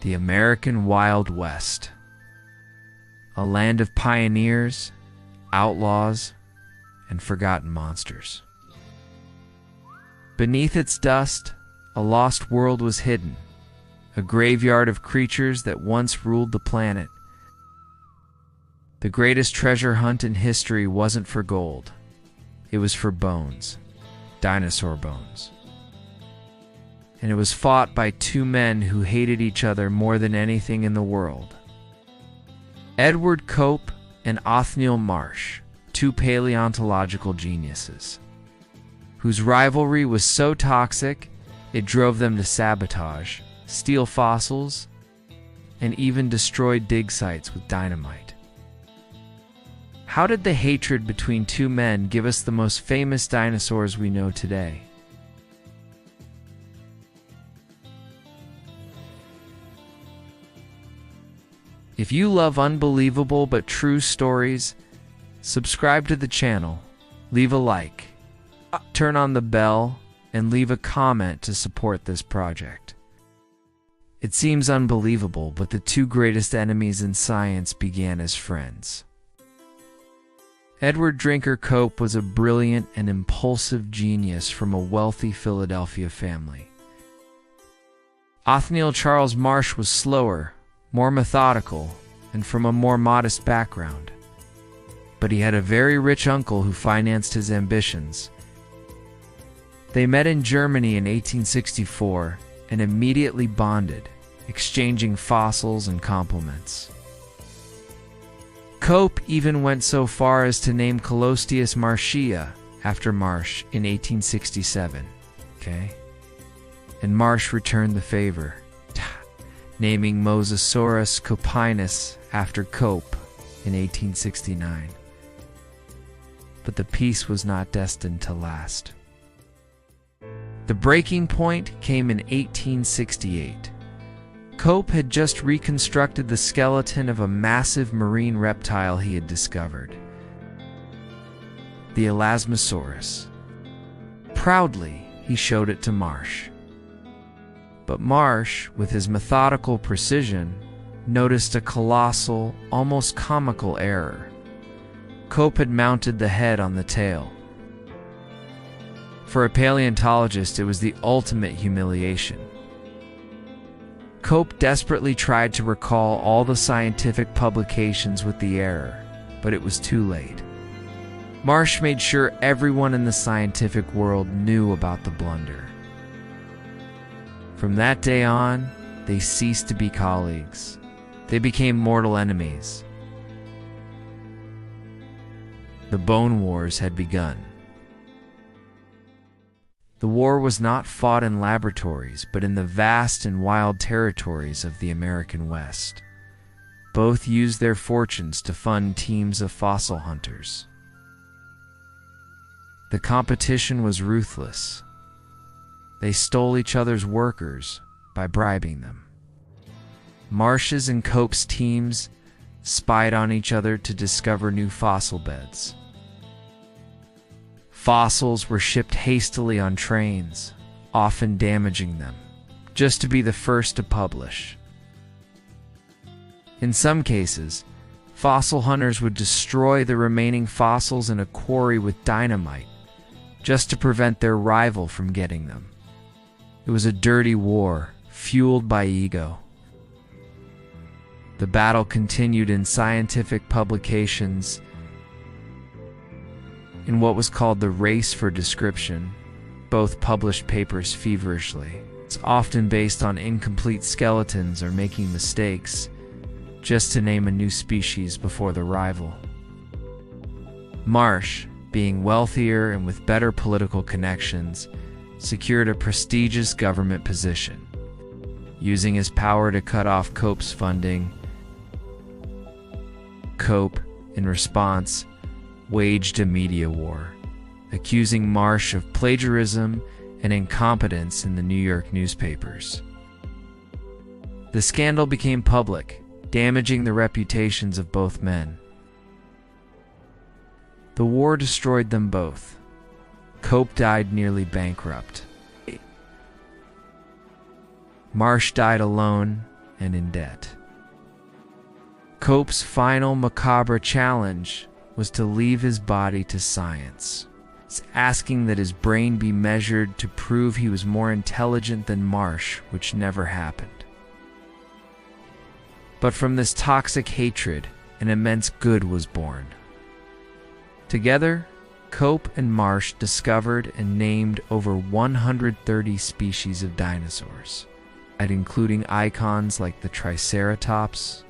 The American Wild West. A land of pioneers, outlaws, and forgotten monsters. Beneath its dust, a lost world was hidden, a graveyard of creatures that once ruled the planet. The greatest treasure hunt in history wasn't for gold. It was for bones, dinosaur bones. And it was fought by two men who hated each other more than anything in the world. Edward Cope and Othniel Marsh, two paleontological geniuses, whose rivalry was so toxic it drove them to sabotage, steal fossils, and even destroy dig sites with dynamite. How did the hatred between two men give us the most famous dinosaurs we know today? If you love unbelievable but true stories, subscribe to the channel, leave a like, turn on the bell, and leave a comment to support this project. It seems unbelievable, but the two greatest enemies in science began as friends. Edward Drinker Cope was a brilliant and impulsive genius from a wealthy Philadelphia family. Othniel Charles Marsh was slower, more methodical, and from a more modest background. But he had a very rich uncle who financed his ambitions. They met in Germany in 1864 and immediately bonded, exchanging fossils and compliments. Cope even went so far as to name Colostius Marshia after Marsh in 1867. And Marsh returned the favor, naming Mosasaurus copinus after Cope in 1869. But the peace was not destined to last. The breaking point came in 1868. Cope had just reconstructed the skeleton of a massive marine reptile he had discovered, the Allosaurus. Proudly, he showed it to Marsh. But Marsh, with his methodical precision, noticed a colossal, almost comical error. Cope had mounted the head on the tail. For a paleontologist, it was the ultimate humiliation. Cope desperately tried to recall all the scientific publications with the error, but it was too late. Marsh made sure everyone in the scientific world knew about the blunder. From that day on, they ceased to be colleagues. They became mortal enemies. The Bone Wars had begun. The war was not fought in laboratories, but in the vast and wild territories of the American West. Both used their fortunes to fund teams of fossil hunters. The competition was ruthless. They stole each other's workers by bribing them. Marsh's and Cope's teams spied on each other to discover new fossil beds. Fossils were shipped hastily on trains, often damaging them, just to be the first to publish. In some cases, fossil hunters would destroy the remaining fossils in a quarry with dynamite, just to prevent their rival from getting them. It was a dirty war, fueled by ego. The battle continued in scientific publications. In what was called the race for description, both published papers feverishly. It's often based on incomplete skeletons or making mistakes, just to name a new species before the rival. Marsh, being wealthier and with better political connections, secured a prestigious government position. Using his power to cut off Cope's funding, Cope, in response, waged a media war, accusing Marsh of plagiarism and incompetence in the New York newspapers. The scandal became public, damaging the reputations of both men. The war destroyed them both. Cope died nearly bankrupt. Marsh died alone, and in debt. Cope's final macabre challenge was to leave his body to science, asking that his brain be measured to prove he was more intelligent than Marsh, which never happened. But from this toxic hatred, an immense good was born. Together, Cope and Marsh discovered and named over 130 species of dinosaurs, including icons like the Triceratops,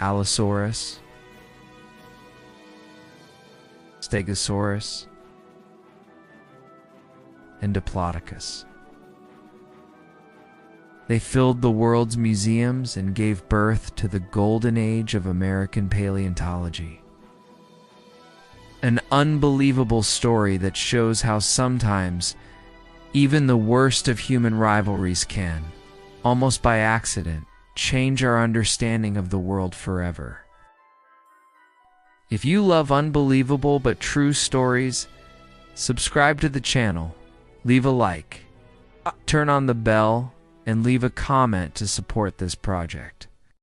Allosaurus, Stegosaurus, and Diplodocus. They filled the world's museums and gave birth to the golden age of American paleontology. An unbelievable story that shows how sometimes even the worst of human rivalries can, almost by accident, change our understanding of the world forever. If you love unbelievable but true stories, subscribe to the channel, leave a like, turn on the bell, and leave a comment to support this project.